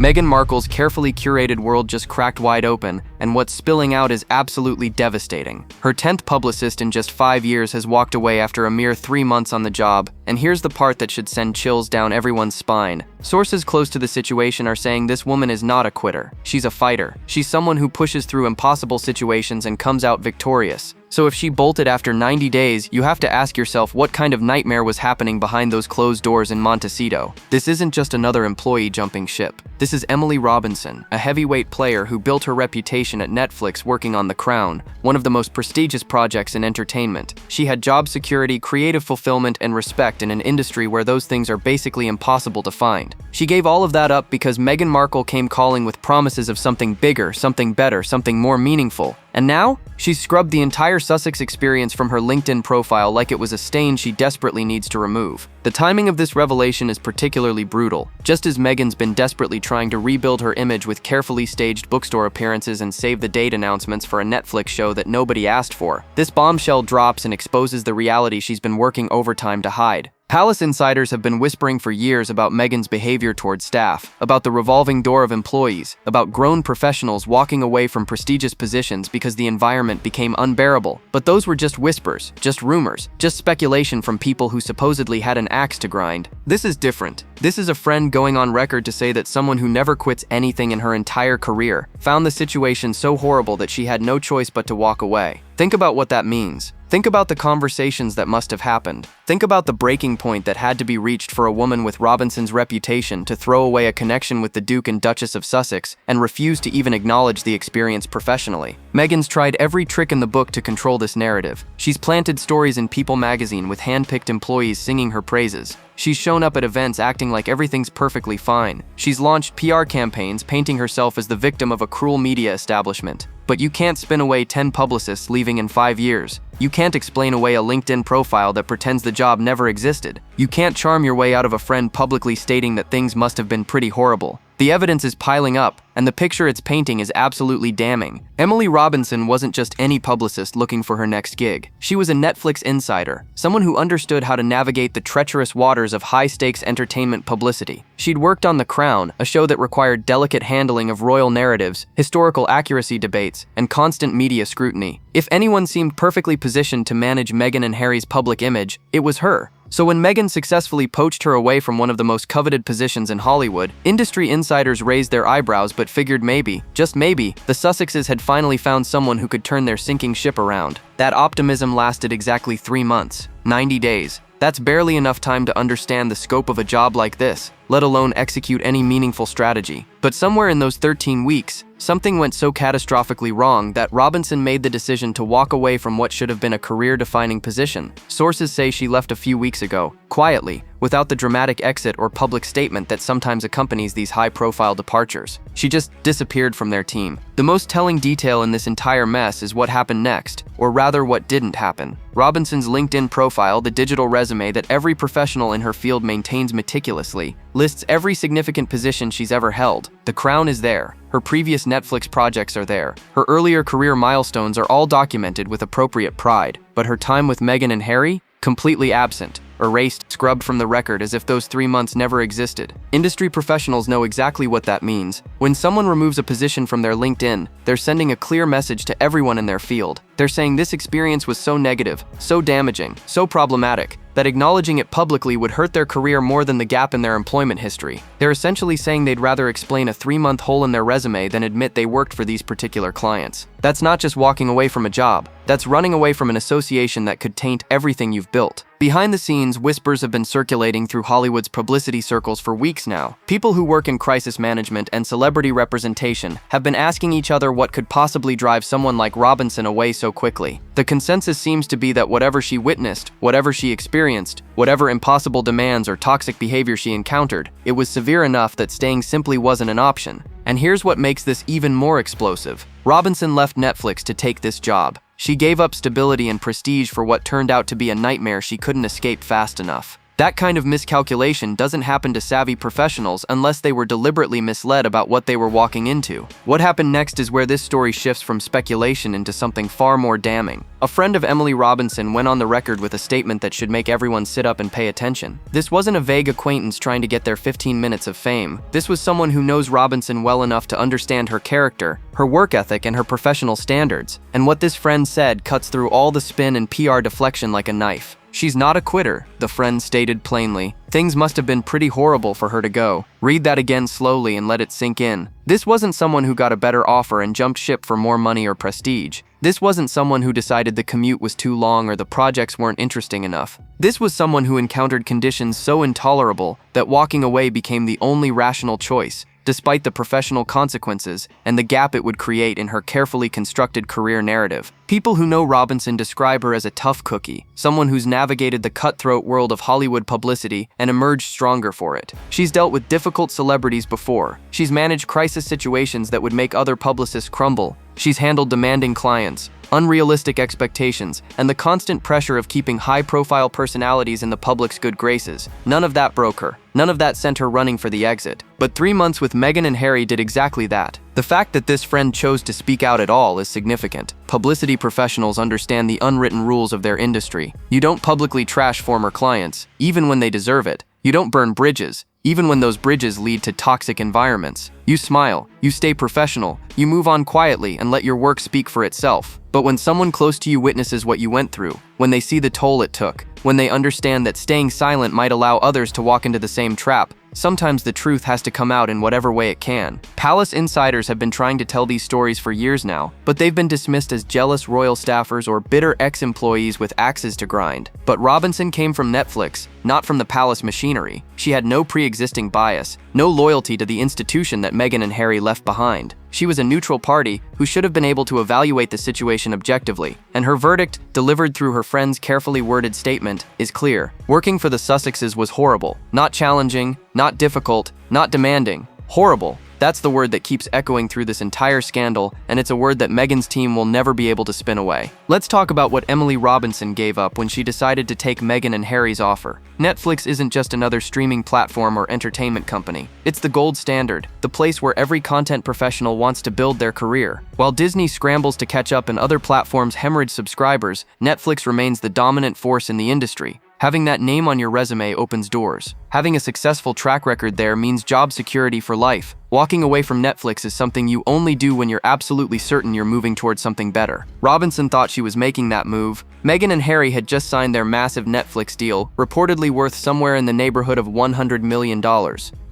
Meghan Markle's carefully curated world just cracked wide open, and what's spilling out is absolutely devastating. Her 10th publicist in just 5 years has walked away after a mere 3 months on the job, and here's the part that should send chills down everyone's spine. Sources close to the situation are saying this woman is not a quitter. She's a fighter. She's someone who pushes through impossible situations and comes out victorious. So if she bolted after 90 days, you have to ask yourself what kind of nightmare was happening behind those closed doors in Montecito. This isn't just another employee jumping ship. This is Emily Robinson, a heavyweight player who built her reputation at Netflix working on The Crown, one of the most prestigious projects in entertainment. She had job security, creative fulfillment, and respect in an industry where those things are basically impossible to find. She gave all of that up because Meghan Markle came calling with promises of something bigger, something better, something more meaningful. And now, she's scrubbed the entire Sussex experience from her LinkedIn profile like it was a stain she desperately needs to remove. The timing of this revelation is particularly brutal. Just as Meghan's been desperately trying to rebuild her image with carefully staged bookstore appearances and save-the-date announcements for a Netflix show that nobody asked for, this bombshell drops and exposes the reality she's been working overtime to hide. Palace insiders have been whispering for years about Meghan's behavior towards staff, about the revolving door of employees, about grown professionals walking away from prestigious positions because the environment became unbearable. But those were just whispers, just rumors, just speculation from people who supposedly had an axe to grind. This is different. This is a friend going on record to say that someone who never quits anything in her entire career found the situation so horrible that she had no choice but to walk away. Think about what that means. Think about the conversations that must have happened. Think about the breaking point that had to be reached for a woman with Robinson's reputation to throw away a connection with the Duke and Duchess of Sussex and refuse to even acknowledge the experience professionally. Meghan's tried every trick in the book to control this narrative. She's planted stories in People magazine with hand-picked employees singing her praises. She's shown up at events acting like everything's perfectly fine. She's launched PR campaigns painting herself as the victim of a cruel media establishment. But you can't spin away 10 publicists leaving in 5 years. You can't explain away a LinkedIn profile that pretends the job never existed. You can't charm your way out of a friend publicly stating that things must have been pretty horrible. The evidence is piling up, and the picture it's painting is absolutely damning. Emily Robinson wasn't just any publicist looking for her next gig. She was a Netflix insider, someone who understood how to navigate the treacherous waters of high-stakes entertainment publicity. She'd worked on The Crown, a show that required delicate handling of royal narratives, historical accuracy debates, and constant media scrutiny. If anyone seemed perfectly positioned to manage Meghan and Harry's public image, it was her. So when Meghan successfully poached her away from one of the most coveted positions in Hollywood, industry insiders raised their eyebrows but figured maybe, just maybe, the Sussexes had finally found someone who could turn their sinking ship around. That optimism lasted exactly 3 months, 90 days. That's barely enough time to understand the scope of a job like this, let alone execute any meaningful strategy. But somewhere in those 13 weeks, something went so catastrophically wrong that Robinson made the decision to walk away from what should have been a career-defining position. Sources say she left a few weeks ago, quietly, without the dramatic exit or public statement that sometimes accompanies these high-profile departures. She just disappeared from their team. The most telling detail in this entire mess is what happened next, or rather what didn't happen. Robinson's LinkedIn profile, the digital resume that every professional in her field maintains meticulously, lists every significant position she's ever held. The Crown is there. Her previous Netflix projects are there. Her earlier career milestones are all documented with appropriate pride. But her time with Meghan and Harry? Completely absent. Erased, scrubbed from the record as if those 3 months never existed. Industry professionals know exactly what that means. When someone removes a position from their LinkedIn, they're sending a clear message to everyone in their field. They're saying this experience was so negative, so damaging, so problematic, that acknowledging it publicly would hurt their career more than the gap in their employment history. They're essentially saying they'd rather explain a 3-month hole in their resume than admit they worked for these particular clients. That's not just walking away from a job. That's running away from an association that could taint everything you've built. Behind the scenes, whispers have been circulating through Hollywood's publicity circles for weeks now. People who work in crisis management and celebrity representation have been asking each other what could possibly drive someone like Robinson away so quickly. The consensus seems to be that whatever she witnessed, whatever she experienced, whatever impossible demands or toxic behavior she encountered, it was severe enough that staying simply wasn't an option. And here's what makes this even more explosive. Robinson left Netflix to take this job. She gave up stability and prestige for what turned out to be a nightmare she couldn't escape fast enough. That kind of miscalculation doesn't happen to savvy professionals unless they were deliberately misled about what they were walking into. What happened next is where this story shifts from speculation into something far more damning. A friend of Emily Robinson went on the record with a statement that should make everyone sit up and pay attention. This wasn't a vague acquaintance trying to get their 15 minutes of fame. This was someone who knows Robinson well enough to understand her character, her work ethic, and her professional standards. And what this friend said cuts through all the spin and PR deflection like a knife. She's not a quitter, the friend stated plainly. Things must have been pretty horrible for her to go. Read that again slowly and let it sink in. This wasn't someone who got a better offer and jumped ship for more money or prestige. This wasn't someone who decided the commute was too long or the projects weren't interesting enough. This was someone who encountered conditions so intolerable that walking away became the only rational choice, despite the professional consequences and the gap it would create in her carefully constructed career narrative. People who know Robinson describe her as a tough cookie, someone who's navigated the cutthroat world of Hollywood publicity and emerged stronger for it. She's dealt with difficult celebrities before. She's managed crisis situations that would make other publicists crumble. She's handled demanding clients, unrealistic expectations, and the constant pressure of keeping high-profile personalities in the public's good graces. None of that broke her. None of that sent her running for the exit. But 3 months with Meghan and Harry did exactly that. The fact that this friend chose to speak out at all is significant. Publicity professionals understand the unwritten rules of their industry. You don't publicly trash former clients, even when they deserve it. You don't burn bridges, even when those bridges lead to toxic environments. You smile, you stay professional, you move on quietly and let your work speak for itself. But when someone close to you witnesses what you went through, when they see the toll it took, when they understand that staying silent might allow others to walk into the same trap, sometimes the truth has to come out in whatever way it can. Palace insiders have been trying to tell these stories for years now, but they've been dismissed as jealous royal staffers or bitter ex-employees with axes to grind. But Robinson came from Netflix, not from the Palace machinery. She had no pre-existing bias, no loyalty to the institution that Meghan and Harry left behind. She was a neutral party who should have been able to evaluate the situation objectively, and her verdict, delivered through her friend's carefully worded statement, is clear. Working for the Sussexes was horrible. Not challenging, not difficult, not demanding. Horrible. That's the word that keeps echoing through this entire scandal, and it's a word that Meghan's team will never be able to spin away. Let's talk about what Emily Robinson gave up when she decided to take Meghan and Harry's offer. Netflix isn't just another streaming platform or entertainment company. It's the gold standard, the place where every content professional wants to build their career. While Disney scrambles to catch up and other platforms hemorrhage subscribers, Netflix remains the dominant force in the industry. Having that name on your resume opens doors. Having a successful track record there means job security for life. Walking away from Netflix is something you only do when you're absolutely certain you're moving towards something better. Robinson thought she was making that move. Meghan and Harry had just signed their massive Netflix deal, reportedly worth somewhere in the neighborhood of $100 million.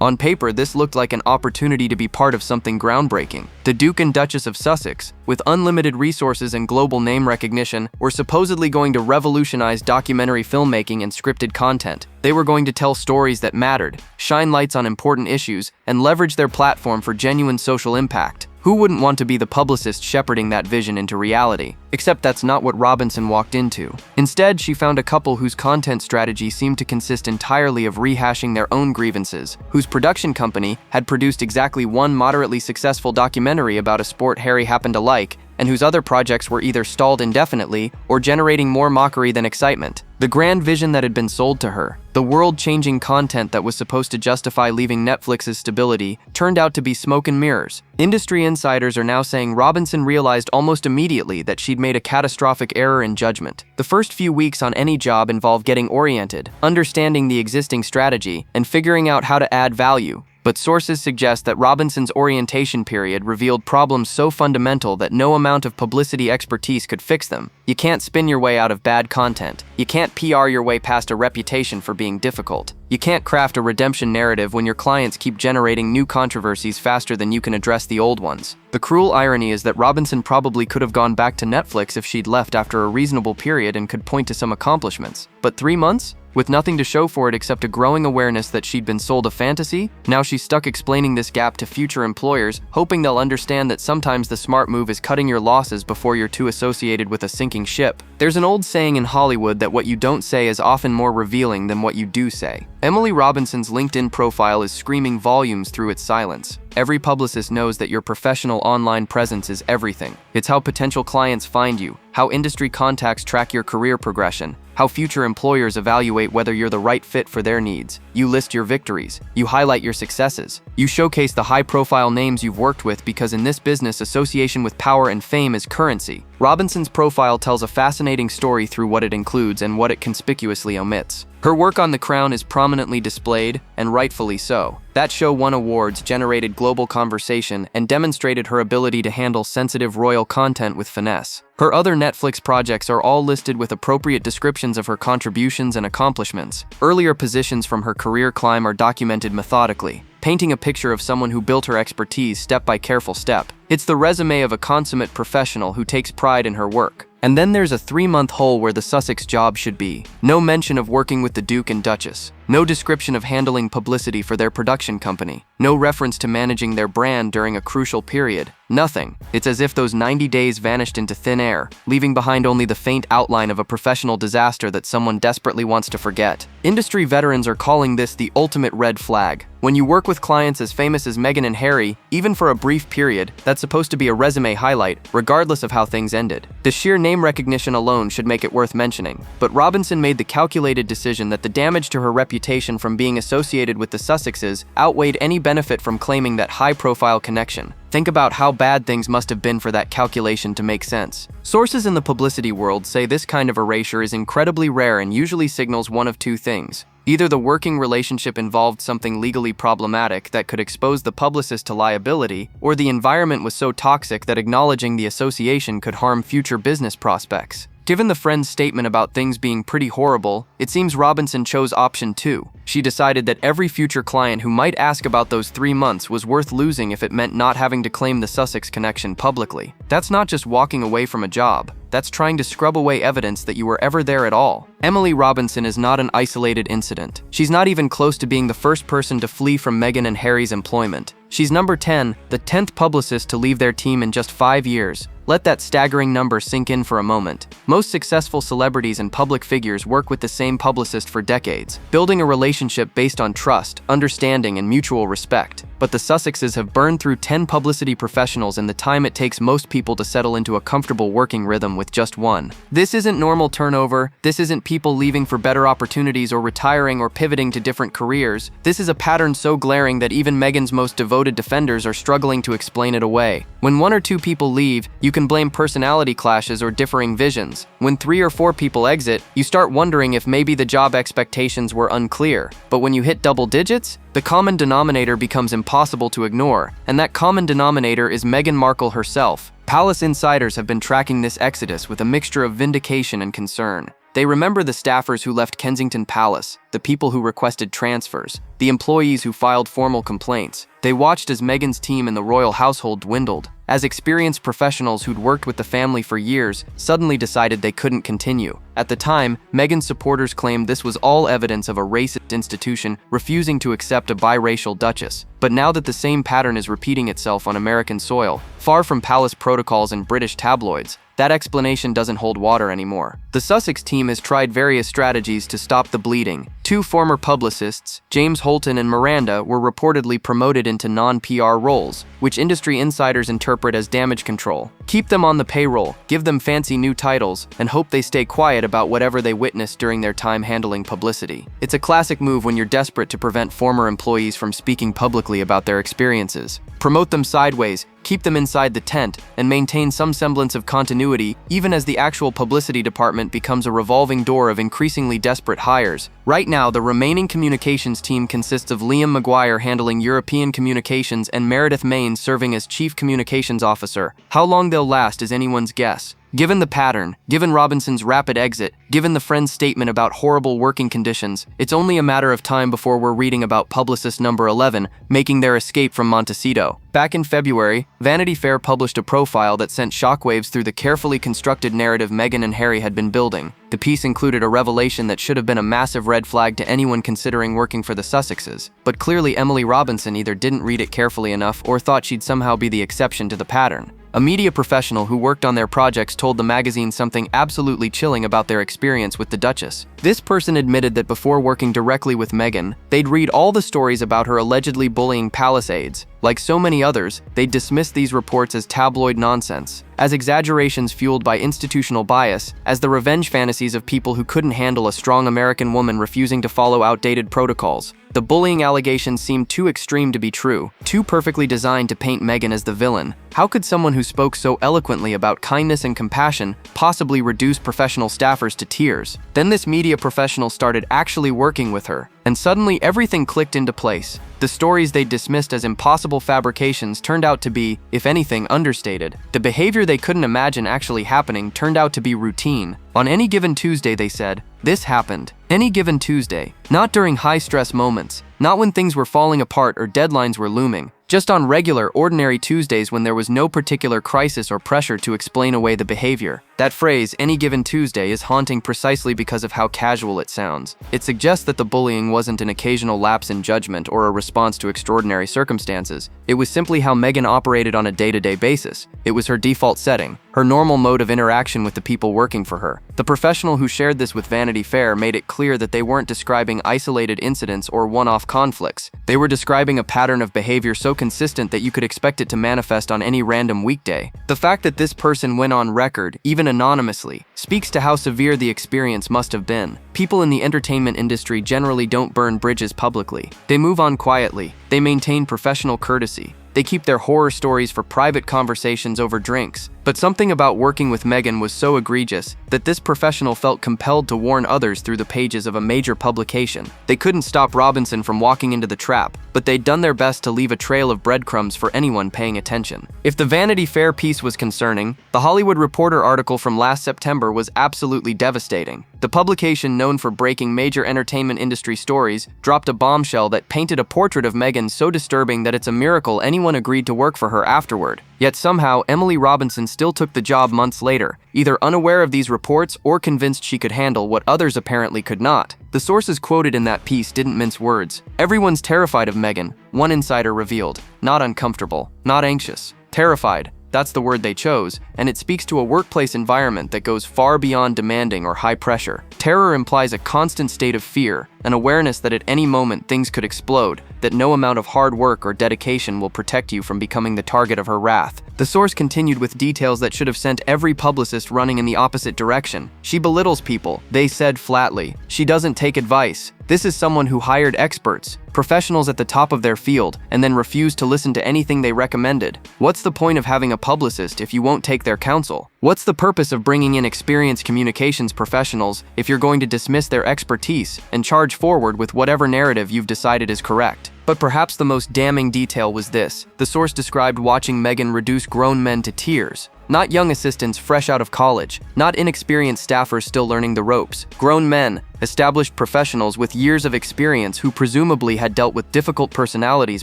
On paper, this looked like an opportunity to be part of something groundbreaking. The Duke and Duchess of Sussex, with unlimited resources and global name recognition, were supposedly going to revolutionize documentary filmmaking and scripted content. They were going to tell stories that mattered, shine lights on important issues, and leverage their platform for genuine social impact. Who wouldn't want to be the publicist shepherding that vision into reality? Except that's not what Robinson walked into. Instead, she found a couple whose content strategy seemed to consist entirely of rehashing their own grievances, whose production company had produced exactly one moderately successful documentary about a sport Harry happened to like, and whose other projects were either stalled indefinitely or generating more mockery than excitement. The grand vision that had been sold to her, the world-changing content that was supposed to justify leaving Netflix's stability, turned out to be smoke and mirrors. Industry insiders are now saying Robinson realized almost immediately that she'd made a catastrophic error in judgment. The first few weeks on any job involve getting oriented, understanding the existing strategy, and figuring out how to add value. But sources suggest that Robinson's orientation period revealed problems so fundamental that no amount of publicity expertise could fix them. You can't spin your way out of bad content. You can't PR your way past a reputation for being difficult. You can't craft a redemption narrative when your clients keep generating new controversies faster than you can address the old ones. The cruel irony is that Robinson probably could have gone back to Netflix if she'd left after a reasonable period and could point to some accomplishments. But 3 months? With nothing to show for it except a growing awareness that she'd been sold a fantasy, now she's stuck explaining this gap to future employers, hoping they'll understand that sometimes the smart move is cutting your losses before you're too associated with a sinking ship. There's an old saying in Hollywood that what you don't say is often more revealing than what you do say. Emily Robinson's LinkedIn profile is screaming volumes through its silence. Every publicist knows that your professional online presence is everything. It's how potential clients find you, how industry contacts track your career progression, how future employers evaluate whether you're the right fit for their needs. You list your victories. You highlight your successes. You showcase the high-profile names you've worked with because in this business, association with power and fame is currency. Robinson's profile tells a fascinating story through what it includes and what it conspicuously omits. Her work on The Crown is prominently displayed, and rightfully so. That show won awards, generated global conversation, and demonstrated her ability to handle sensitive royal content with finesse. Her other Netflix projects are all listed with appropriate descriptions of her contributions and accomplishments. Earlier positions from her career climb are documented methodically, painting a picture of someone who built her expertise step by careful step. It's the resume of a consummate professional who takes pride in her work. And then there's a 3-month hole where the Sussex job should be. No mention of working with the Duke and Duchess. No description of handling publicity for their production company. No reference to managing their brand during a crucial period. Nothing. It's as if those 90 days vanished into thin air, leaving behind only the faint outline of a professional disaster that someone desperately wants to forget. Industry veterans are calling this the ultimate red flag. When you work with clients as famous as Meghan and Harry, even for a brief period, that's supposed to be a resume highlight, regardless of how things ended. The sheer name recognition alone should make it worth mentioning. But Robinson made the calculated decision that the damage to her reputation from being associated with the Sussexes outweighed any benefit from claiming that high-profile connection. Think about how bad things must have been for that calculation to make sense. Sources in the publicity world say this kind of erasure is incredibly rare and usually signals one of two things. Either the working relationship involved something legally problematic that could expose the publicist to liability, or the environment was so toxic that acknowledging the association could harm future business prospects. Given the friend's statement about things being pretty horrible, it seems Robinson chose option 2. She decided that every future client who might ask about those 3 months was worth losing if it meant not having to claim the Sussex connection publicly. That's not just walking away from a job. That's trying to scrub away evidence that you were ever there at all. Emily Robinson is not an isolated incident. She's not even close to being the first person to flee from Meghan and Harry's employment. She's number 10, the 10th publicist to leave their team in just 5 years. Let that staggering number sink in for a moment. Most successful celebrities and public figures work with the same publicist for decades, building a relationship based on trust, understanding, and mutual respect. But the Sussexes have burned through 10 publicity professionals in the time it takes most people to settle into a comfortable working rhythm with just one. This isn't normal turnover. This isn't people leaving for better opportunities or retiring or pivoting to different careers. This is a pattern so glaring that even Meghan's most devoted defenders are struggling to explain it away. When 1 or 2 people leave, you can blame personality clashes or differing visions. When 3 or 4 people exit, you start wondering if maybe the job expectations were unclear. But when you hit double digits, the common denominator becomes impossible to ignore, and that common denominator is Meghan Markle herself. Palace insiders have been tracking this exodus with a mixture of vindication and concern. They remember the staffers who left Kensington Palace, the people who requested transfers, the employees who filed formal complaints. They watched as Meghan's team in the royal household dwindled, as experienced professionals who'd worked with the family for years suddenly decided they couldn't continue. At the time, Meghan's supporters claimed this was all evidence of a racist institution refusing to accept a biracial duchess. But now that the same pattern is repeating itself on American soil, far from palace protocols and British tabloids, that explanation doesn't hold water anymore. The Sussex team has tried various strategies to stop the bleeding. 2 former publicists, James Holton and Miranda, were reportedly promoted into non-PR roles, which industry insiders interpret as damage control. Keep them on the payroll, give them fancy new titles, and hope they stay quiet about whatever they witnessed during their time handling publicity. It's a classic move when you're desperate to prevent former employees from speaking publicly about their experiences. Promote them sideways, keep them inside the tent, and maintain some semblance of continuity even as the actual publicity department becomes a revolving door of increasingly desperate hires. Right now, the remaining communications team consists of Liam Maguire handling European communications and Meredith Maines serving as Chief Communications Officer. How long they'll last is anyone's guess. Given the pattern, given Robinson's rapid exit, given the friend's statement about horrible working conditions, it's only a matter of time before we're reading about publicist number 11 making their escape from Montecito. Back in February, Vanity Fair published a profile that sent shockwaves through the carefully constructed narrative Meghan and Harry had been building. The piece included a revelation that should have been a massive red flag to anyone considering working for the Sussexes. But clearly Emily Robinson either didn't read it carefully enough or thought she'd somehow be the exception to the pattern. A media professional who worked on their projects told the magazine something absolutely chilling about their experience with the Duchess. This person admitted that before working directly with Meghan, they'd read all the stories about her allegedly bullying palace aides. Like so many others, they dismissed these reports as tabloid nonsense, as exaggerations fueled by institutional bias, as the revenge fantasies of people who couldn't handle a strong American woman refusing to follow outdated protocols. The bullying allegations seemed too extreme to be true, too perfectly designed to paint Meghan as the villain. How could someone who spoke so eloquently about kindness and compassion possibly reduce professional staffers to tears? Then this media professional started actually working with her, and suddenly everything clicked into place. The stories they dismissed as impossible fabrications turned out to be, if anything, understated. The behavior they couldn't imagine actually happening turned out to be routine. On any given Tuesday, they said, this happened. Any given Tuesday. Not during high-stress moments. Not when things were falling apart or deadlines were looming. Just on regular, ordinary Tuesdays when there was no particular crisis or pressure to explain away the behavior. That phrase, any given Tuesday, is haunting precisely because of how casual it sounds. It suggests that the bullying wasn't an occasional lapse in judgment or a response to extraordinary circumstances. It was simply how Meghan operated on a day-to-day basis. It was her default setting, her normal mode of interaction with the people working for her. The professional who shared this with Vanity Fair made it clear that they weren't describing isolated incidents or one-off conflicts. They were describing a pattern of behavior so consistent that you could expect it to manifest on any random weekday. The fact that this person went on record, even anonymously, speaks to how severe the experience must have been. People in the entertainment industry generally don't burn bridges publicly. They move on quietly. They maintain professional courtesy. They keep their horror stories for private conversations over drinks. But something about working with Meghan was so egregious that this professional felt compelled to warn others through the pages of a major publication. They couldn't stop Robinson from walking into the trap, but they'd done their best to leave a trail of breadcrumbs for anyone paying attention. If the Vanity Fair piece was concerning, the Hollywood Reporter article from last September was absolutely devastating. The publication, known for breaking major entertainment industry stories, dropped a bombshell that painted a portrait of Meghan so disturbing that it's a miracle anyone agreed to work for her afterward. Yet somehow, Emily Robinson still took the job months later, either unaware of these reports or convinced she could handle what others apparently could not. The sources quoted in that piece didn't mince words. Everyone's terrified of Meghan, one insider revealed. Not uncomfortable, not anxious, terrified. That's the word they chose, and it speaks to a workplace environment that goes far beyond demanding or high pressure. Terror implies a constant state of fear, an awareness that at any moment things could explode, that no amount of hard work or dedication will protect you from becoming the target of her wrath. The source continued with details that should have sent every publicist running in the opposite direction. She belittles people, they said flatly. She doesn't take advice. This is someone who hired experts, professionals at the top of their field, and then refused to listen to anything they recommended. What's the point of having a publicist if you won't take their counsel? What's the purpose of bringing in experienced communications professionals if you're going to dismiss their expertise and charge forward with whatever narrative you've decided is correct? But perhaps the most damning detail was this. The source described watching Meghan reduce grown men to tears. Not young assistants fresh out of college, not inexperienced staffers still learning the ropes. Grown men, established professionals with years of experience who presumably had dealt with difficult personalities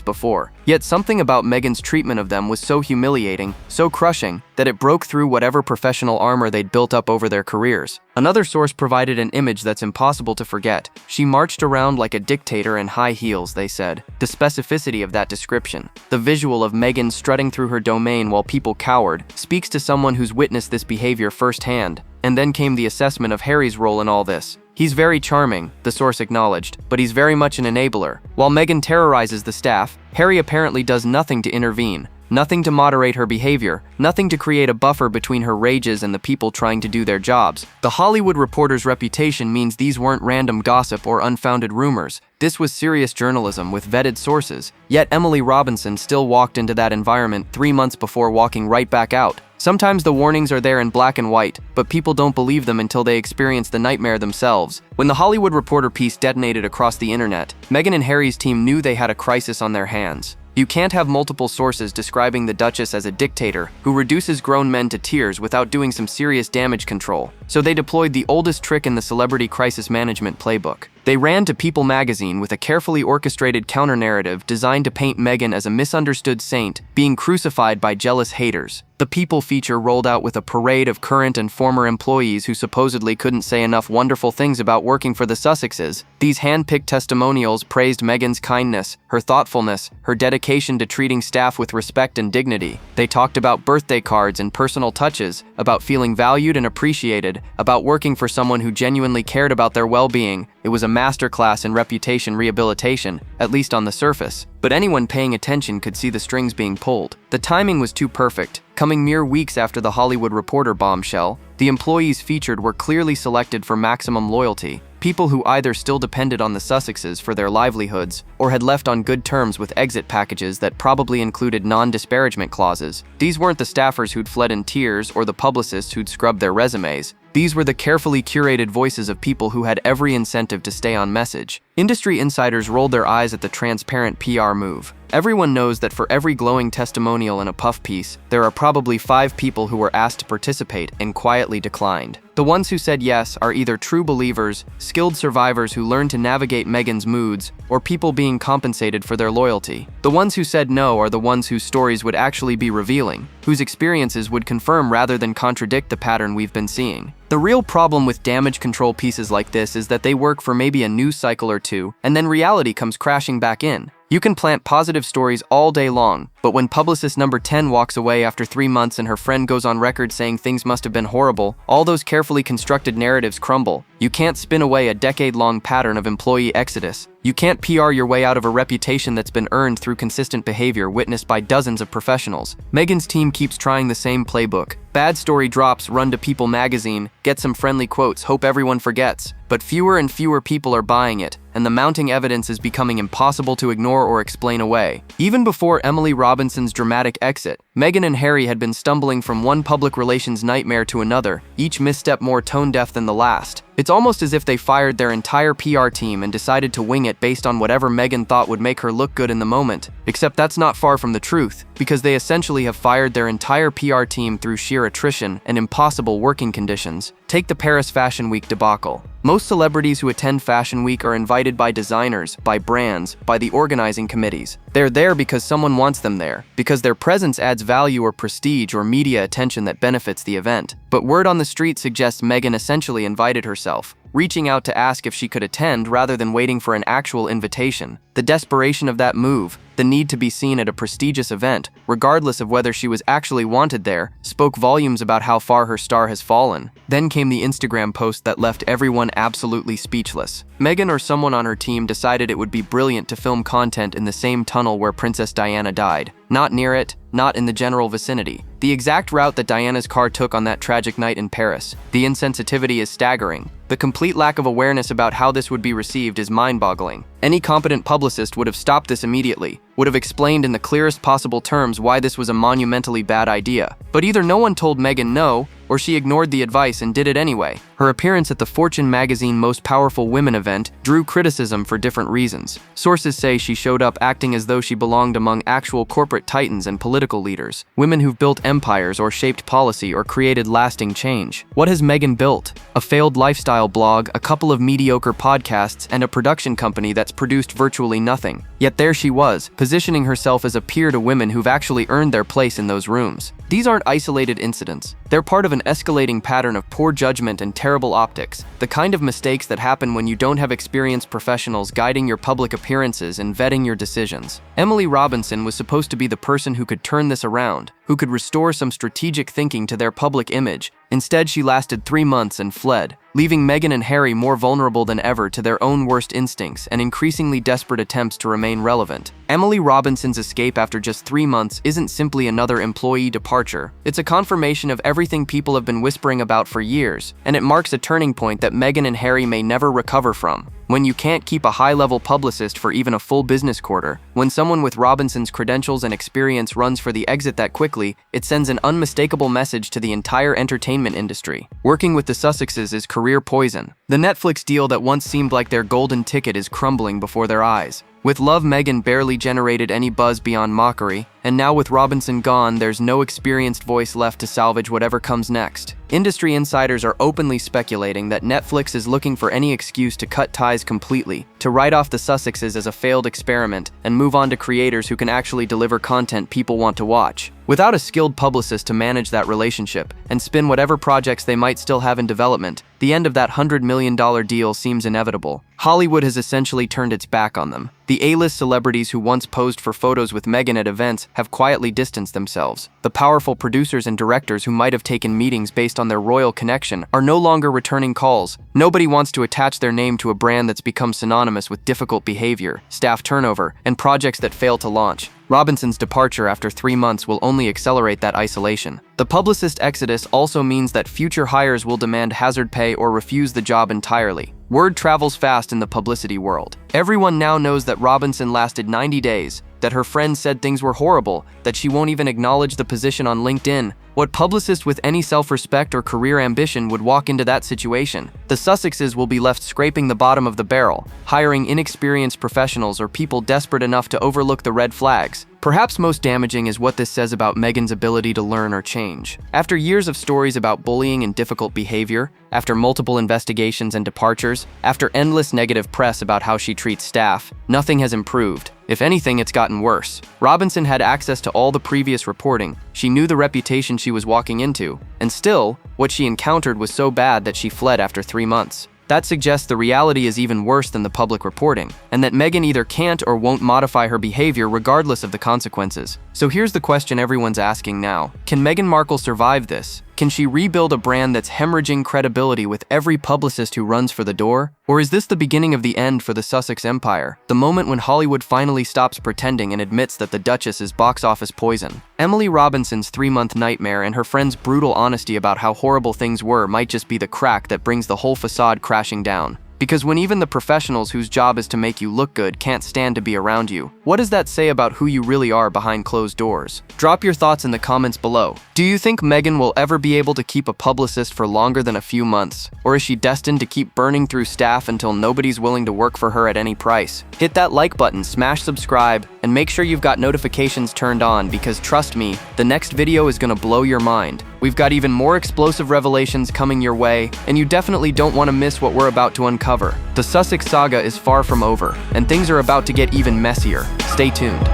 before. Yet something about Meghan's treatment of them was so humiliating, so crushing, that it broke through whatever professional armor they'd built up over their careers. Another source provided an image that's impossible to forget. She marched around like a dictator in high heels, they said. The specificity of that description, the visual of Meghan strutting through her domain while people cowered, speaks to someone who's witnessed this behavior firsthand. And then came the assessment of Harry's role in all this. He's very charming, the source acknowledged, but he's very much an enabler. While Meghan terrorizes the staff, Harry apparently does nothing to intervene. Nothing to moderate her behavior, nothing to create a buffer between her rages and the people trying to do their jobs. The Hollywood Reporter's reputation means these weren't random gossip or unfounded rumors. This was serious journalism with vetted sources. Yet Emily Robinson still walked into that environment 3 months before walking right back out. Sometimes the warnings are there in black and white, but people don't believe them until they experience the nightmare themselves. When the Hollywood Reporter piece detonated across the internet, Meghan and Harry's team knew they had a crisis on their hands. You can't have multiple sources describing the Duchess as a dictator who reduces grown men to tears without doing some serious damage control. So they deployed the oldest trick in the celebrity crisis management playbook. They ran to People magazine with a carefully orchestrated counter-narrative designed to paint Meghan as a misunderstood saint being crucified by jealous haters. The People feature rolled out with a parade of current and former employees who supposedly couldn't say enough wonderful things about working for the Sussexes. These hand-picked testimonials praised Meghan's kindness, her thoughtfulness, her dedication to treating staff with respect and dignity. They talked about birthday cards and personal touches, about feeling valued and appreciated, about working for someone who genuinely cared about their well-being. It was a masterclass in reputation rehabilitation, at least on the surface. But anyone paying attention could see the strings being pulled. The timing was too perfect. Coming mere weeks after the Hollywood Reporter bombshell, the employees featured were clearly selected for maximum loyalty, people who either still depended on the Sussexes for their livelihoods or had left on good terms with exit packages that probably included non-disparagement clauses. These weren't the staffers who'd fled in tears or the publicists who'd scrubbed their resumes. These were the carefully curated voices of people who had every incentive to stay on message. Industry insiders rolled their eyes at the transparent PR move. Everyone knows that for every glowing testimonial in a puff piece, there are probably 5 people who were asked to participate and quietly declined. The ones who said yes are either true believers, skilled survivors who learned to navigate Meghan's moods, or people being compensated for their loyalty. The ones who said no are the ones whose stories would actually be revealing, whose experiences would confirm rather than contradict the pattern we've been seeing. The real problem with damage control pieces like this is that they work for maybe a news cycle or two, and then reality comes crashing back in. You can plant positive stories all day long, but when publicist number 10 walks away after 3 months and her friend goes on record saying things must have been horrible, all those carefully constructed narratives crumble. You can't spin away a decade-long pattern of employee exodus. You can't PR your way out of a reputation that's been earned through consistent behavior witnessed by dozens of professionals. Meghan's team keeps trying the same playbook. Bad story drops, run to People magazine, get some friendly quotes, hope everyone forgets. But fewer and fewer people are buying it, and the mounting evidence is becoming impossible to ignore or explain away. Even before Emily Robinson's dramatic exit, Meghan and Harry had been stumbling from one public relations nightmare to another, each misstep more tone-deaf than the last. It's almost as if they fired their entire PR team and decided to wing it based on whatever Meghan thought would make her look good in the moment. Except that's not far from the truth, because they essentially have fired their entire PR team through sheer attrition and impossible working conditions. Take the Paris Fashion Week debacle. Most celebrities who attend Fashion Week are invited by designers, by brands, by the organizing committees. They're there because someone wants them there, because their presence adds value or prestige or media attention that benefits the event. But word on the street suggests Meghan essentially invited herself, reaching out to ask if she could attend rather than waiting for an actual invitation. The desperation of that move, the need to be seen at a prestigious event, regardless of whether she was actually wanted there, spoke volumes about how far her star has fallen. Then came the Instagram post that left everyone absolutely speechless. Meghan or someone on her team decided it would be brilliant to film content in the same tunnel where Princess Diana died. Not near it, not in the general vicinity. The exact route that Diana's car took on that tragic night in Paris. The insensitivity is staggering. The complete lack of awareness about how this would be received is mind-boggling. Any competent publicist would have stopped this immediately, would have explained in the clearest possible terms why this was a monumentally bad idea. But either no one told Meghan no, or she ignored the advice and did it anyway. Her appearance at the Fortune magazine Most Powerful Women event drew criticism for different reasons. Sources say she showed up acting as though she belonged among actual corporate titans and political leaders, women who've built empires or shaped policy or created lasting change. What has Meghan built? A failed lifestyle blog, a couple of mediocre podcasts, and a production company that's produced virtually nothing. Yet there she was, positioning herself as a peer to women who've actually earned their place in those rooms. These aren't isolated incidents. They're part of an escalating pattern of poor judgment and terrible optics, the kind of mistakes that happen when you don't have experienced professionals guiding your public appearances and vetting your decisions. Emily Robinson was supposed to be the person who could turn this around, who could restore some strategic thinking to their public image. Instead, she lasted 3 months and fled, leaving Meghan and Harry more vulnerable than ever to their own worst instincts and increasingly desperate attempts to remain relevant. Emily Robinson's escape after just 3 months isn't simply another employee departure. It's a confirmation of everything people have been whispering about for years, and it marks a turning point that Meghan and Harry may never recover from. When you can't keep a high-level publicist for even a full business quarter, when someone with Robinson's credentials and experience runs for the exit that quickly, it sends an unmistakable message to the entire entertainment industry. Working with the Sussexes is career poison. The Netflix deal that once seemed like their golden ticket is crumbling before their eyes. With Love, Meghan barely generated any buzz beyond mockery, and now with Robinson gone, there's no experienced voice left to salvage whatever comes next. Industry insiders are openly speculating that Netflix is looking for any excuse to cut ties completely, to write off the Sussexes as a failed experiment, and move on to creators who can actually deliver content people want to watch. Without a skilled publicist to manage that relationship and spin whatever projects they might still have in development, the end of that $100 million deal seems inevitable. Hollywood has essentially turned its back on them. The A-list celebrities who once posed for photos with Meghan at events have quietly distanced themselves. The powerful producers and directors who might have taken meetings based on their royal connection are no longer returning calls. Nobody wants to attach their name to a brand that's become synonymous with difficult behavior, staff turnover, and projects that fail to launch. Robinson's departure after 3 months will only accelerate that isolation. The Publicist exodus also means that future hires will demand hazard pay or refuse the job entirely. Word travels fast in the publicity world. Everyone now knows that Robinson lasted 90 days, that her friends said things were horrible, that she won't even acknowledge the position on LinkedIn. What publicist with any self-respect or career ambition would walk into that situation? The Sussexes will be left scraping the bottom of the barrel, hiring inexperienced professionals or people desperate enough to overlook the red flags. Perhaps most damaging is what this says about Meghan's ability to learn or change. After years of stories about bullying and difficult behavior, after multiple investigations and departures, after endless negative press about how she treats staff, nothing has improved. If anything, it's gotten worse. Robinson had access to all the previous reporting. She knew the reputation she was walking into, and still, what she encountered was so bad that she fled after 3 months. That suggests the reality is even worse than the public reporting, and that Meghan either can't or won't modify her behavior regardless of the consequences. So here's the question everyone's asking now. Can Meghan Markle survive this? Can she rebuild a brand that's hemorrhaging credibility with every publicist who runs for the door? Or is this the beginning of the end for the Sussex empire? The moment when Hollywood finally stops pretending and admits that the Duchess is box office poison? Emily Robinson's 3-month nightmare and her friend's brutal honesty about how horrible things were might just be the crack that brings the whole facade crashing down. Because when even the professionals whose job is to make you look good can't stand to be around you, what does that say about who you really are behind closed doors? Drop your thoughts in the comments below. Do you think Meghan will ever be able to keep a publicist for longer than a few months? Or is she destined to keep burning through staff until nobody's willing to work for her at any price? Hit that like button, smash subscribe, and make sure you've got notifications turned on because trust me, the next video is gonna blow your mind. We've got even more explosive revelations coming your way, and you definitely don't want to miss what we're about to uncover. The Sussex saga is far from over, and things are about to get even messier. Stay tuned.